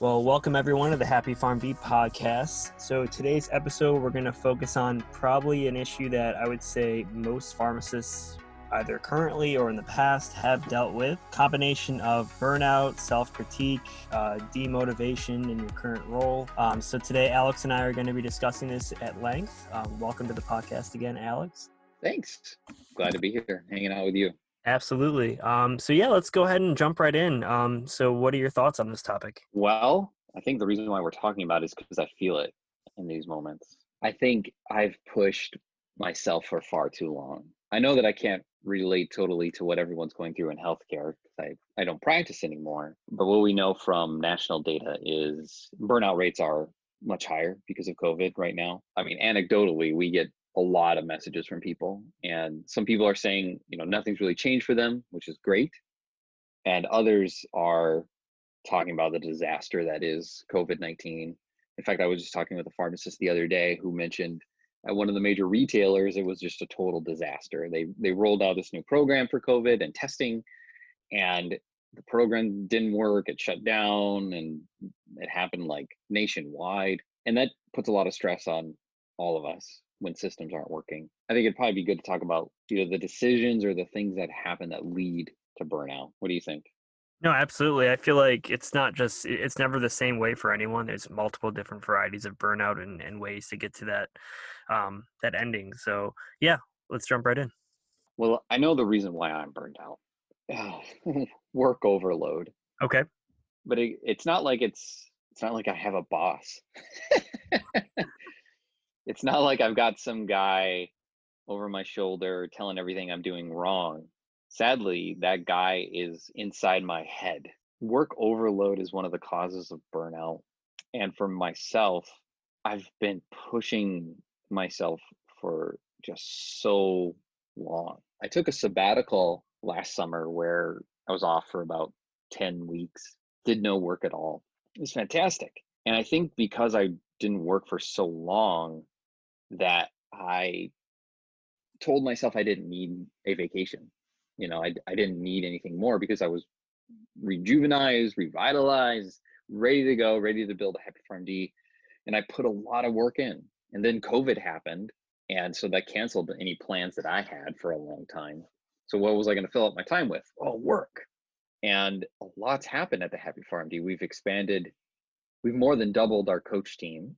Well, welcome everyone to the Happy Farm Bee podcast. So today's episode, we're going to focus on probably an issue that I would say most pharmacists either currently or in the past have dealt with. Combination of burnout, self-critique, demotivation in your current role. So today, Alex and I are going to be discussing this at length. Welcome to the podcast again, Alex. Thanks. Glad to be here, hanging out with you. Absolutely. So let's go ahead and jump right in. So what are your thoughts on this topic? Well, I think the reason why we're talking about it is because I feel it in these moments. I think I've pushed myself for far too long. I know that I can't relate totally to what everyone's going through in healthcare because I don't practice anymore. But what we know from national data is burnout rates are much higher because of COVID right now. I mean, anecdotally, we get a lot of messages from people, and some people are saying, nothing's really changed for them, which is great. And others are talking about the disaster that is COVID-19. In fact, I was just talking with a pharmacist the other day who mentioned at one of the major retailers, it was just a total disaster. They rolled out this new program for COVID and testing, and the program didn't work. It shut down, and it happened like nationwide. And that puts a lot of stress on all of us when systems aren't working. I think it'd probably be good to talk about, the decisions or the things that happen that lead to burnout. What do you think? No, absolutely. I feel like it's never the same way for anyone. There's multiple different varieties of burnout and ways to get to that ending. So yeah, let's jump right in. Well, I know the reason why I'm burned out. Work overload. Okay. But it's not like I have a boss. It's not like I've got some guy over my shoulder telling everything I'm doing wrong. Sadly, that guy is inside my head. Work overload is one of the causes of burnout. And for myself, I've been pushing myself for just so long. I took a sabbatical last summer where I was off for about 10 weeks, did no work at all. It was fantastic. And I think because I didn't work for so long that I told myself I didn't need a vacation. I didn't need anything more because I was rejuvenized, revitalized, ready to go, ready to build a Happy Farm D. And I put a lot of work in. And then COVID happened. And so that canceled any plans that I had for a long time. So what was I going to fill up my time with? Oh, work. And a lot's happened at the Happy Farm D. We've expanded. We've more than doubled our coach team.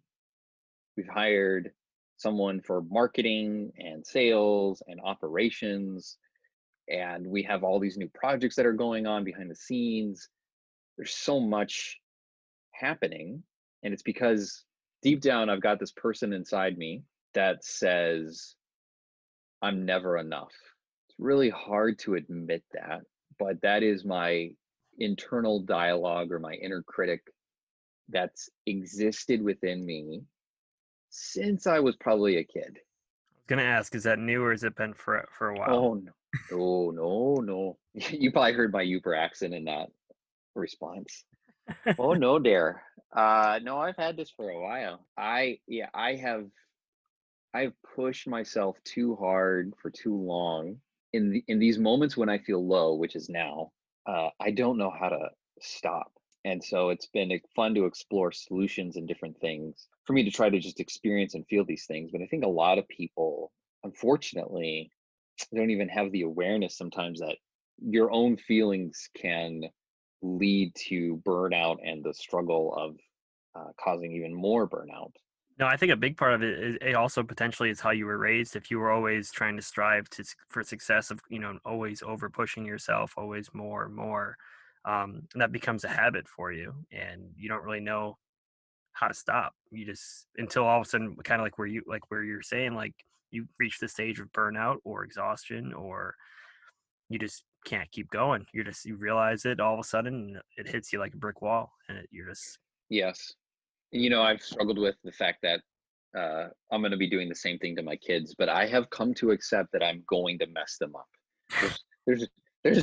We've hired someone for marketing and sales and operations. And we have all these new projects that are going on behind the scenes. There's so much happening. And it's because deep down, I've got this person inside me that says, I'm never enough. It's really hard to admit that, but that is my internal dialogue or my inner critic that's existed within me since I was probably a kid. I was gonna ask, is that new or has it been for a while? Oh no. You probably heard my Uber accent in that response. Oh no, dare. No, I've had this for a while. I've pushed myself too hard for too long. In these moments when I feel low, which is now, I don't know how to stop. And so it's been fun to explore solutions and different things for me to try to just experience and feel these things. But I think a lot of people, unfortunately, don't even have the awareness sometimes that your own feelings can lead to burnout and the struggle of causing even more burnout. No, I think a big part of it is it also potentially is how you were raised. If you were always trying to strive for success of, always over pushing yourself, always more and more, and that becomes a habit for you and you don't really know how to stop. You just, until all of a sudden, kind of where you're saying, like you reach the stage of burnout or exhaustion, or you just can't keep going. You realize it all of a sudden and it hits you like a brick wall and you're just. Yes. I've struggled with the fact that I'm going to be doing the same thing to my kids, but I have come to accept that I'm going to mess them up. There's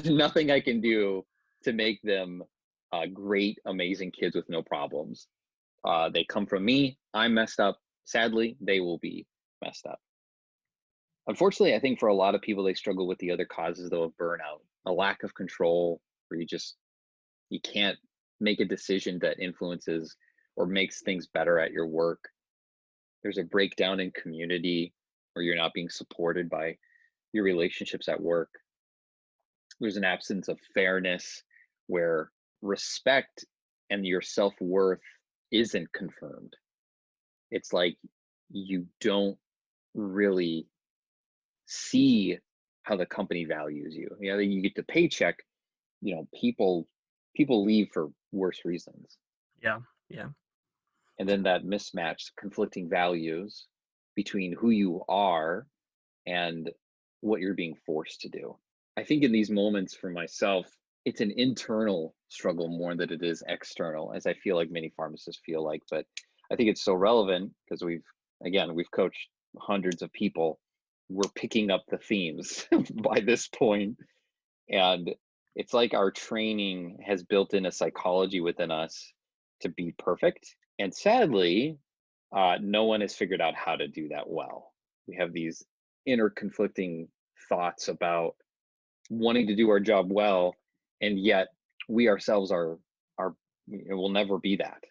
nothing I can do to make them great, amazing kids with no problems. They come from me. I'm messed up. Sadly, they will be messed up. Unfortunately, I think for a lot of people, they struggle with the other causes though of burnout, a lack of control, where you can't make a decision that influences or makes things better at your work. There's a breakdown in community where you're not being supported by your relationships at work. There's an absence of fairness where respect and your self-worth isn't confirmed. It's like you don't really see how the company values you. You know, you get the paycheck, people leave for worse reasons. Yeah, yeah, And then that mismatch, conflicting values between who you are and what you're being forced to do. I think in these moments for myself, it's an internal struggle more than it is external, as I feel like many pharmacists feel like. But I think it's so relevant because we've coached hundreds of people. We're picking up the themes by this point, and it's like our training has built in a psychology within us to be perfect. And sadly, no one has figured out how to do that well. We have these inner conflicting thoughts about wanting to do our job well, and yet we ourselves are will never be that.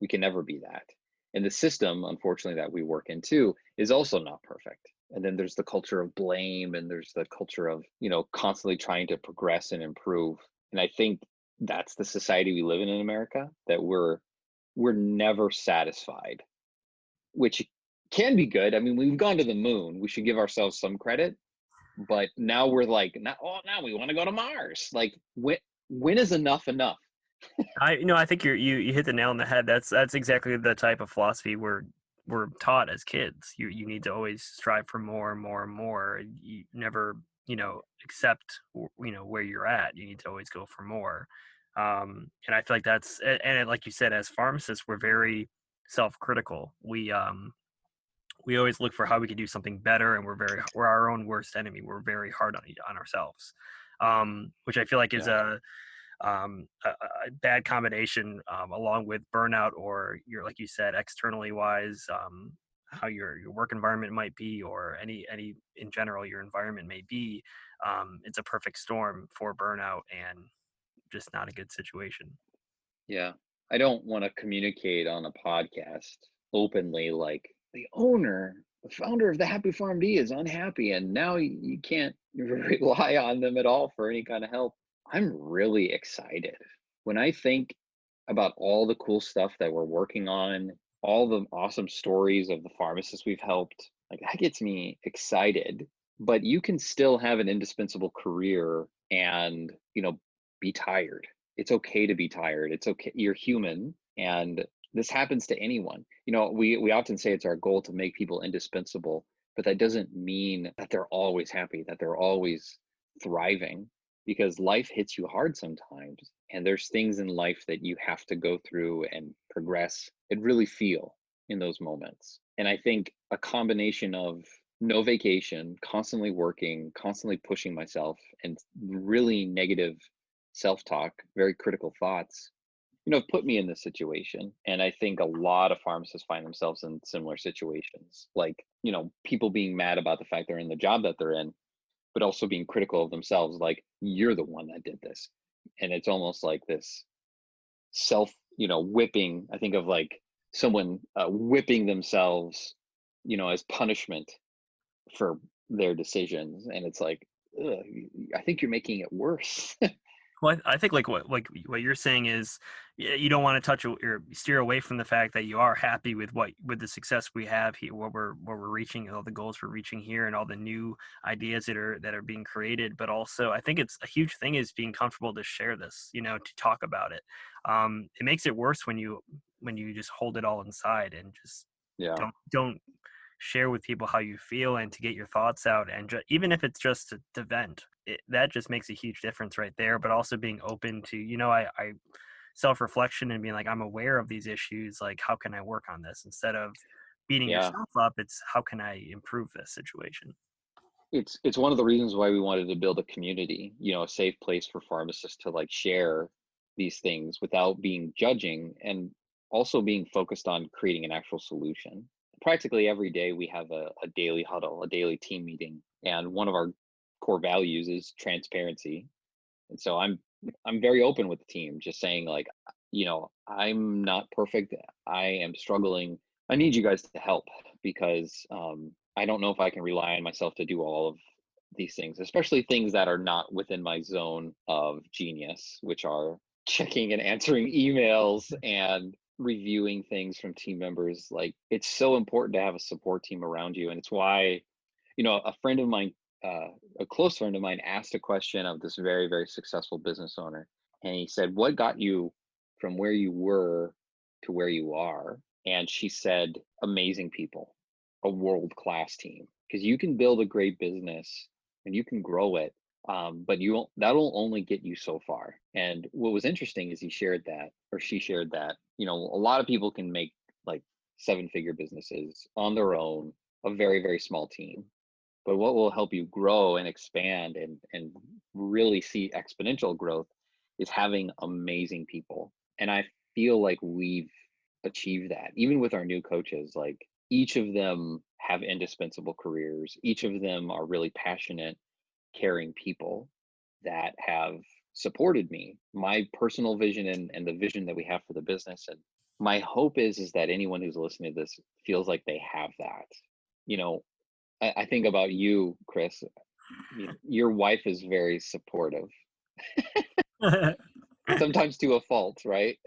We can never be that. And the system, unfortunately, that we work in too, is also not perfect. And then there's the culture of blame, and there's the culture of constantly trying to progress and improve. And I think that's the society we live in America. That we're never satisfied, which can be good. I mean, we've gone to the moon. We should give ourselves some credit, but now we're like, now we want to go to Mars. Like, when is enough enough? I think you hit the nail on the head. That's exactly the type of philosophy we're taught as kids. You need to always strive for more and more and more. You never accept where you're at. You need to always go for more. And I feel like and like you said, as pharmacists, we're very self-critical. We always look for how we can do something better, and we're our own worst enemy. We're very hard on ourselves, which I feel like is Yeah, a bad combination, along with burnout, or your, like you said, externally wise, how your work environment might be, or any in general your environment may be. It's a perfect storm for burnout and just not a good situation. yeah. I don't want to communicate on a podcast openly like the founder of the Happy Farm Bee is unhappy, and now you can't rely on them at all for any kind of help. I'm really excited when I think about all the cool stuff that we're working on, all the awesome stories of the pharmacists we've helped. Like, that gets me excited. But you can still have an indispensable career and, be tired. It's okay to be tired. It's okay. You're human, and this happens to anyone. We often say it's our goal to make people indispensable, but that doesn't mean that they're always happy, that they're always thriving, because life hits you hard sometimes, and there's things in life that you have to go through and progress and really feel in those moments. And I think a combination of no vacation, constantly working, constantly pushing myself, and really negative self-talk, very critical thoughts, put me in this situation. And I think a lot of pharmacists find themselves in similar situations, like, people being mad about the fact they're in the job that they're in, but also being critical of themselves, like, you're the one that did this. And it's almost like this self, whipping. I think of like someone whipping themselves, as punishment for their decisions. And it's like, ugh, I think you're making it worse. Well, I think like what you're saying is, you don't want to touch or steer away from the fact that you are happy with the success we have here, where we're reaching, all the goals we're reaching here, and all the new ideas that are being created. But also, I think it's a huge thing is being comfortable to share this, to talk about it. It makes it worse when you just hold it all inside and just Yeah. don't share with people how you feel and to get your thoughts out, and even if it's just to vent that just makes a huge difference right there. But also being open to I self-reflection and being like, I'm aware of these issues, like how can I work on this, instead of beating Yeah. yourself up. It's how can I improve this situation. It's one of the reasons why we wanted to build a community, a safe place for pharmacists to like share these things without being judging, and also being focused on creating an actual solution. Practically every day we have a daily huddle, a daily team meeting, and one of our core values is transparency. And so I'm very open with the team, just saying like, I'm not perfect. I am struggling. I need you guys to help because I don't know if I can rely on myself to do all of these things, especially things that are not within my zone of genius, which are checking and answering emails and reviewing things from team members. Like, it's so important to have a support team around you. And it's why, a friend of mine, a close friend of mine, asked a question of this very, very successful business owner. And he said, "What got you from where you were to where you are?" And she said, "Amazing people, a world class team. Because you can build a great business and you can grow it, but that'll only get you so far." And what was interesting is he shared that, or she shared that, a lot of people can make like seven-figure businesses on their own, a very, very small team. But what will help you grow and expand and really see exponential growth is having amazing people. And I feel like we've achieved that. Even with our new coaches, like, each of them have indispensable careers. Each of them are really passionate, caring people that have supported me, my personal vision and the vision that we have for the business. And my hope is that anyone who's listening to this feels like they have that. You know, I think about you, Chris. Your wife is very supportive, sometimes to a fault, right?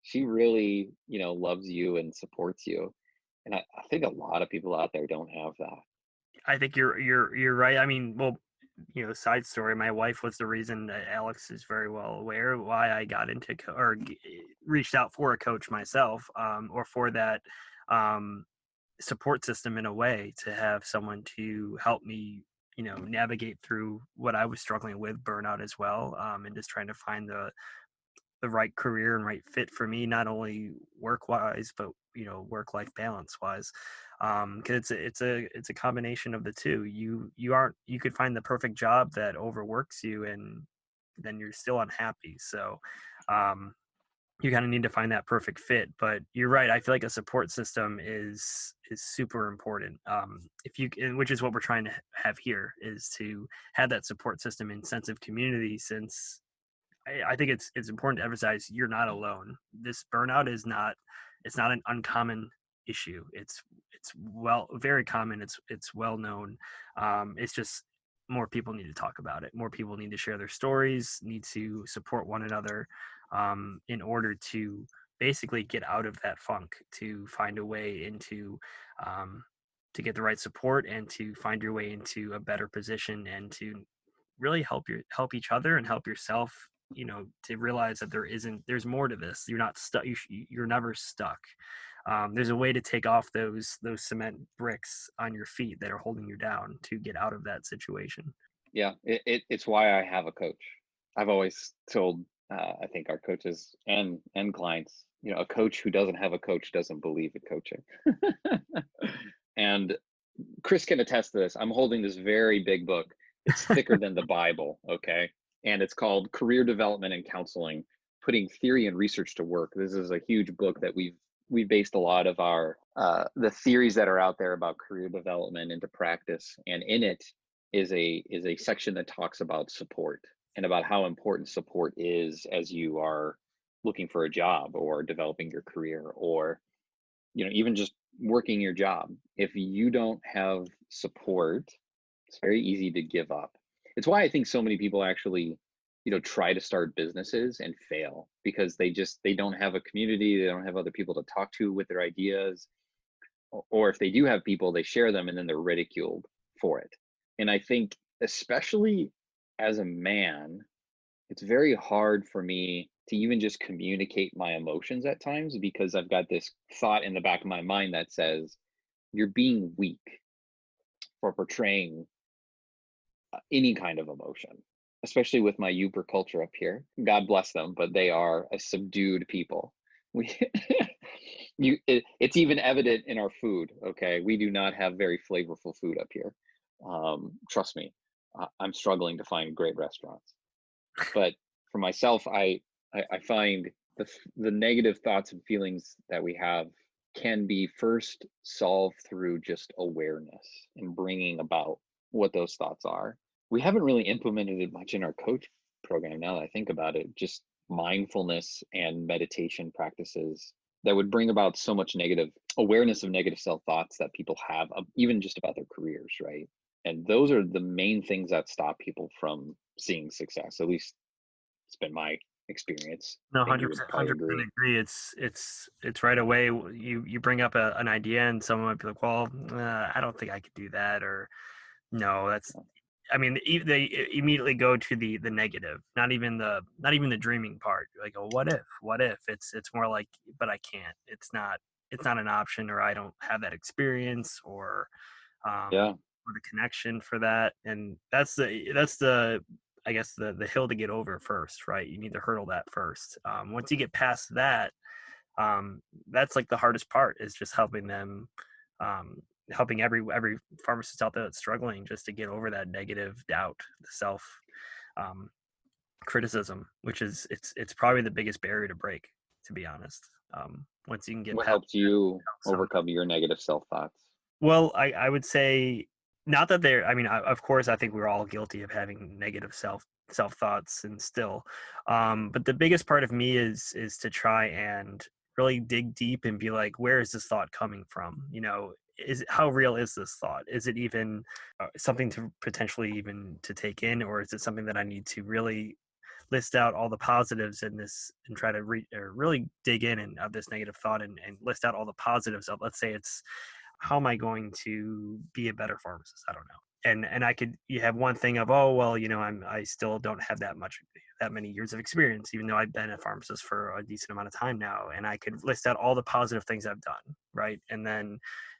She really, loves you and supports you. And I think a lot of people out there don't have that. I think you're right. I mean, well, side story. My wife was the reason that Alex is very well aware of why I got into reached out for a coach myself, or for that um, support system in a way to have someone to help me, navigate through what I was struggling with, burnout as well, and just trying to find the right career and right fit for me, not only work wise, but work life balance wise. Because it's a combination of the two. You could find the perfect job that overworks you, and then you're still unhappy. So um, you kind of need to find that perfect fit. But you're right. I feel like a support system is super important. If you and which is what we're trying to have here, is to have that support system in sense of community, since I think it's important to emphasize you're not alone. This burnout is not, it's not an uncommon issue. It's very common. It's well known. It's just more people need to talk about it. More people need to share their stories. Need to support one another, in order to basically get out of that funk. To find a way into, um, to get the right support and to find your way into a better position, and to really help each other and help yourself, to realize that there's more to this. You're not stuck. You're never stuck. There's a way to take off those cement bricks on your feet that are holding you down, to get out of that situation. Yeah, it's why I have a coach. I've always told, I think, our coaches and clients, a coach who doesn't have a coach doesn't believe in coaching. And Chris can attest to this. I'm holding this very big book. It's thicker than the Bible, okay? And it's called Career Development and Counseling: Putting Theory and Research to Work. This is a huge book that we based a lot of our the theories that are out there about career development into practice. And in it is a section that talks about support and about how important support is as you are looking for a job or developing your career, or even just working your job. If you don't have support, it's very easy to give up. It's why I think so many people actually, try to start businesses and fail, because they don't have a community, they don't have other people to talk to with their ideas, or if they do have people, they share them and then they're ridiculed for it. And I think, especially as a man, it's very hard for me to even just communicate my emotions at times, because I've got this thought in the back of my mind that says, you're being weak for portraying any kind of emotion, especially with my Uber culture up here. God bless them, but they are a subdued people. We, it's even evident in our food. Okay, we do not have very flavorful food up here. Trust me, I'm struggling to find great restaurants. But for myself, I find the negative thoughts and feelings that we have can be first solved through just awareness and bringing about what those thoughts are. We haven't really implemented it much in our coach program, now that I think about it. Just mindfulness and meditation practices that would bring about so much negative awareness of negative self thoughts that people have, even just about their careers, right? And those are the main things that stop people from seeing success. At least it's been my experience. No, I think you would 100%, probably 100% agree. agree. It's right away. You bring up an idea, and someone might be like, "Well, I don't think I could do that," or "No, that's." I mean, they immediately go to the negative, not even the dreaming part. Like, "Oh, what if? What if?" It's more like, "But I can't. It's not an option, or I don't have that experience, Yeah, or the connection for that." And that's the I guess the hill to get over first, right? You need to hurdle that first. Once you get past that, that's like the hardest part is just helping them, helping every pharmacist out there that's struggling just to get over that negative doubt, the self, um, criticism, which is it's probably the biggest barrier to break, to be honest. Once you can get what past helped you some. overcome your negative self thoughts? Well, I would say not that they're. I mean, of course, I think we're all guilty of having negative self thoughts, and still, but the biggest part of me is to try and really dig deep and be like, where is this thought coming from? How real is this thought? Is it even something to potentially even to take in, or is it something that I need to really list out all the positives in this and try to or really dig in and of this negative thought and list out all the positives of, let's say it's, how am I going to be a better pharmacist? I don't know. And you have one thing of, oh well, I still don't have that many years of experience, even though I've been a pharmacist for a decent amount of time now, and I could list out all the positive things I've done, right? And then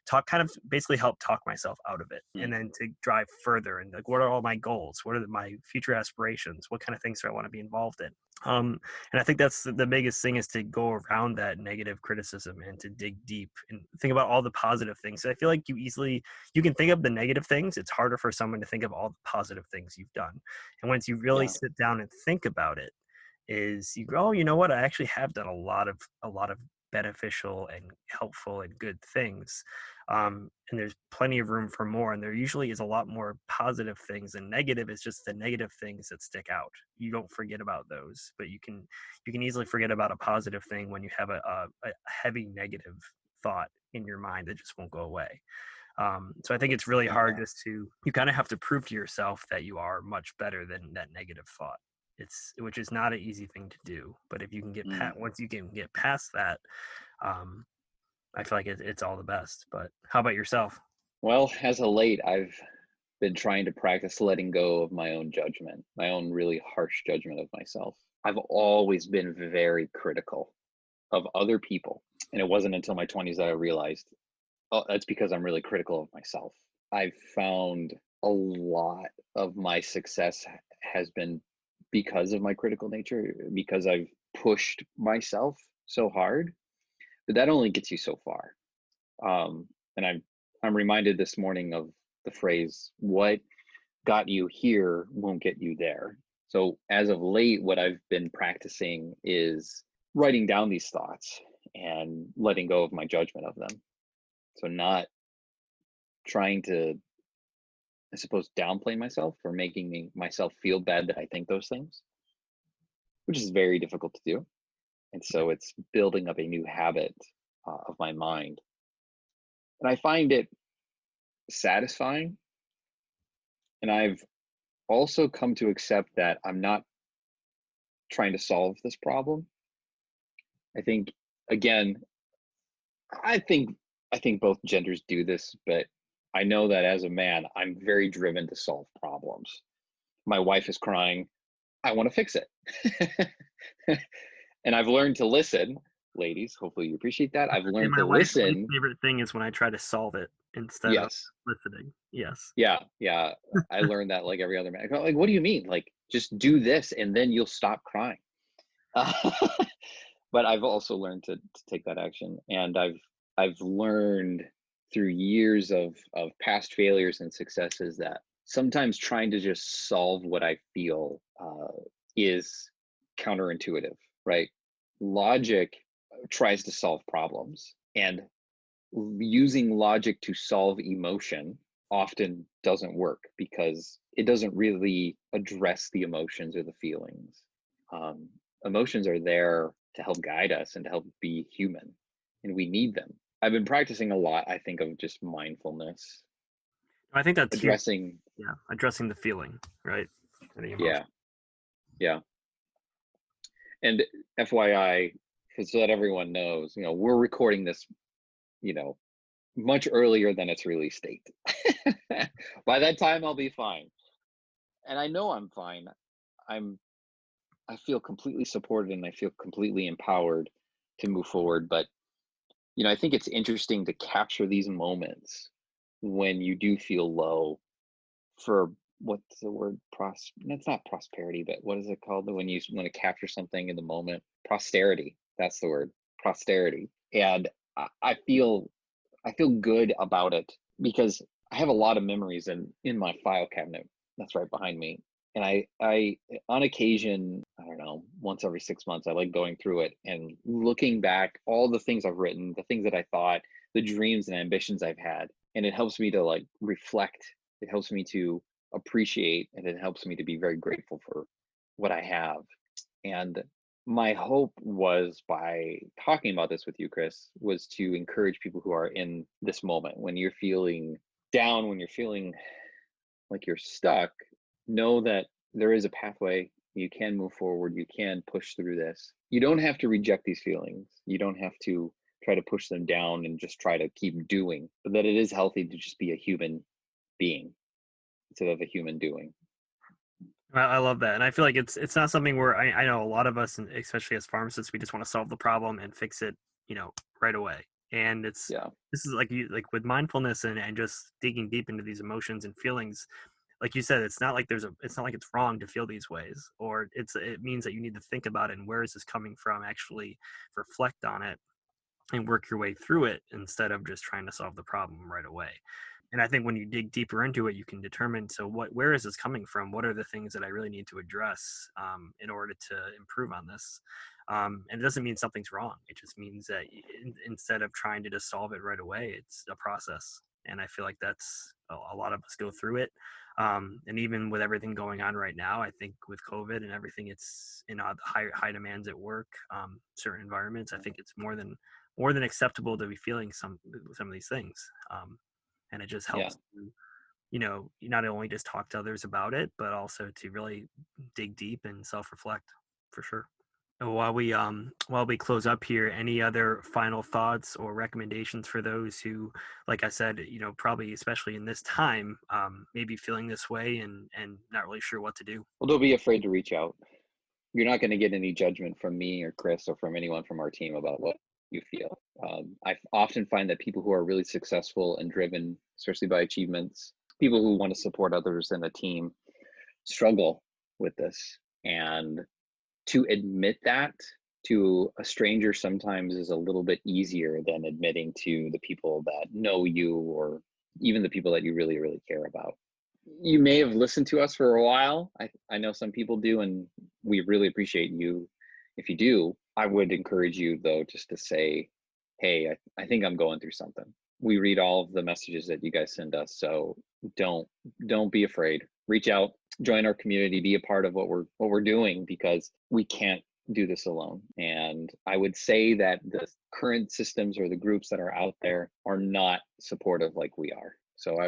talk, kind of basically help talk myself out of it, and Mm, then to drive further and like, what are all my goals? What are my future aspirations? What kind of things do I want to be involved in? And I think that's the biggest thing, is to go around that negative criticism and to dig deep and think about all the positive things. So I feel like you can think of the negative things. It's harder for someone to think of all the positive things you've done. And once you really yeah, sit down and think about it, is you go, oh, you know what? I actually have done a lot of beneficial and helpful and good things. And there's plenty of room for more. And there usually is a lot more positive things, and negative is just the negative things that stick out. You don't forget about those, but you can easily forget about a positive thing when you have a heavy negative thought in your mind that just won't go away. So I think it's really hard, yeah. just to, you kind of have to prove to yourself that you are much better than that negative thought. Which is not an easy thing to do, but if you can Mm. once you can get past that, um, I feel like it's all the best. But how about yourself? Well, as of late, I've been trying to practice letting go of my own judgment, my own really harsh judgment of myself. I've always been very critical of other people. And it wasn't until my 20s that I realized, oh, that's because I'm really critical of myself. I've found a lot of my success has been because of my critical nature, because I've pushed myself so hard, but that only gets you so far. And I'm reminded this morning of the phrase, what got you here won't get you there. So as of late, what I've been practicing is writing down these thoughts and letting go of my judgment of them. So not trying to, I suppose, downplay myself or making myself feel bad that I think those things, which is very difficult to do. And so it's building up a new habit of my mind. And I find it satisfying. And I've also come to accept that I'm not trying to solve this problem. I think, again, I think I think both genders do this, but I know that as a man, I'm very driven to solve problems. My wife is crying, I want to fix it. And I've learned to listen. Ladies, hopefully you appreciate that. I've And learned my to wife's least listen. favorite thing is when I try to solve it instead of Yes. listening. Yes. Yeah, yeah. I learned that like every other man. I go, like, what do you mean? Like, just do this and then you'll stop crying. But I've also learned to take that action, and I've learned through years of past failures and successes that sometimes trying to just solve what I feel is counterintuitive, right? Logic tries to solve problems, and using logic to solve emotion often doesn't work because it doesn't really address the emotions or the feelings. Um, Emotions are there to help guide us and to help be human, and we need them. I've been practicing a lot, I think, of just mindfulness, I think that's huge. addressing. Yeah, addressing the feeling, right? And the emotion. Yeah, yeah. And FYI, so that everyone knows, we're recording this, you know, much earlier than its release date. By that time, I'll be fine. And I know I'm fine. I'm I feel completely supported and I feel completely empowered to move forward. But, I think it's interesting to capture these moments when you do feel low for what's the word? That's not prosperity, but what is it called? When you want to capture something in the moment? Posterity. That's the word. Posterity. And I feel good about it because I have a lot of memories in my file cabinet that's right behind me. And I on occasion, I don't know, once every 6 months, I like going through it and looking back all the things I've written, the things that I thought, the dreams and ambitions I've had. And it helps me to like reflect. It helps me to appreciate and it helps me to be very grateful for what I have. And my hope was by talking about this with you, Chris, was to encourage people who are in this moment when you're feeling down, when you're feeling like you're stuck, know that there is a pathway. You can move forward. You can push through this. You don't have to reject these feelings. You don't have to try to push them down and just try to keep doing, but that it is healthy to just be a human being instead of a human doing. I love that, and I feel like it's not something where I know a lot of us, and especially as pharmacists, we just want to solve the problem and fix it, right away. And Yeah. this is like with mindfulness and just digging deep into these emotions and feelings. Like you said, it's not like it's wrong to feel these ways, or it means that you need to think about it and where is this coming from. Actually, reflect on it and work your way through it instead of just trying to solve the problem right away. And I think when you dig deeper into it, you can determine, so where is this coming from? What are the things that I really need to address in order to improve on this? And it doesn't mean something's wrong. It just means that instead of trying to just solve it right away, it's a process. And I feel like that's a lot of us go through it. And even with everything going on right now, I think with COVID and everything, it's the high demands at work, certain environments. I think it's more than acceptable to be feeling some of these things. And it just Yeah. helps to, you not only just talk to others about it, but also to really dig deep and self-reflect, for sure. So while we close up here, any other final thoughts or recommendations for those who, like I said, probably especially in this time, maybe feeling this way and not really sure what to do? Well, don't be afraid to reach out. You're not going to get any judgment from me or Chris or from anyone from our team about what you feel. I often find that people who are really successful and driven, especially by achievements, people who want to support others in a team, struggle with this. And to admit that to a stranger sometimes is a little bit easier than admitting to the people that know you or even the people that you really, really care about. You may have listened to us for a while. I know some people do, and we really appreciate you if you do. I would encourage you, though, just to say, hey, I think I'm going through something. We read all of the messages that you guys send us, so don't don't be afraid. Reach out, join our community, be a part of what we're doing because we can't do this alone. And I would say that the current systems or the groups that are out there are not supportive like we are. So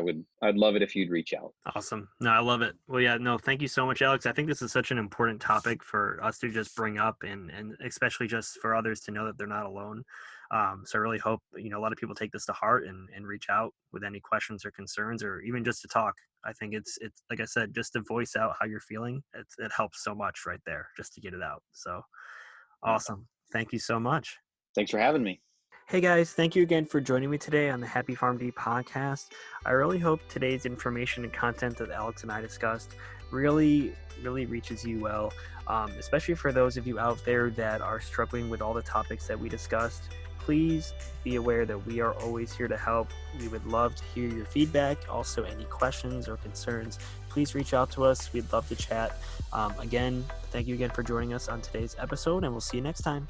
I'd love it if you'd reach out. Awesome. No, I love it. Well, yeah, no, thank you so much, Alex. I think this is such an important topic for us to just bring up and especially just for others to know that they're not alone. So I really hope, a lot of people take this to heart and reach out with any questions or concerns or even just to talk. I think it's like I said, just to voice out how you're feeling. It helps so much right there just to get it out. So Yeah. awesome. Thank you so much. Thanks for having me. Hey guys, thank you again for joining me today on the Happy Farm D podcast. I really hope today's information and content that Alex and I discussed really, really reaches you well, especially for those of you out there that are struggling with all the topics that we discussed. Please be aware that we are always here to help. We would love to hear your feedback. Also, any questions or concerns, please reach out to us. We'd love to chat. Again, thank you again for joining us on today's episode, and we'll see you next time.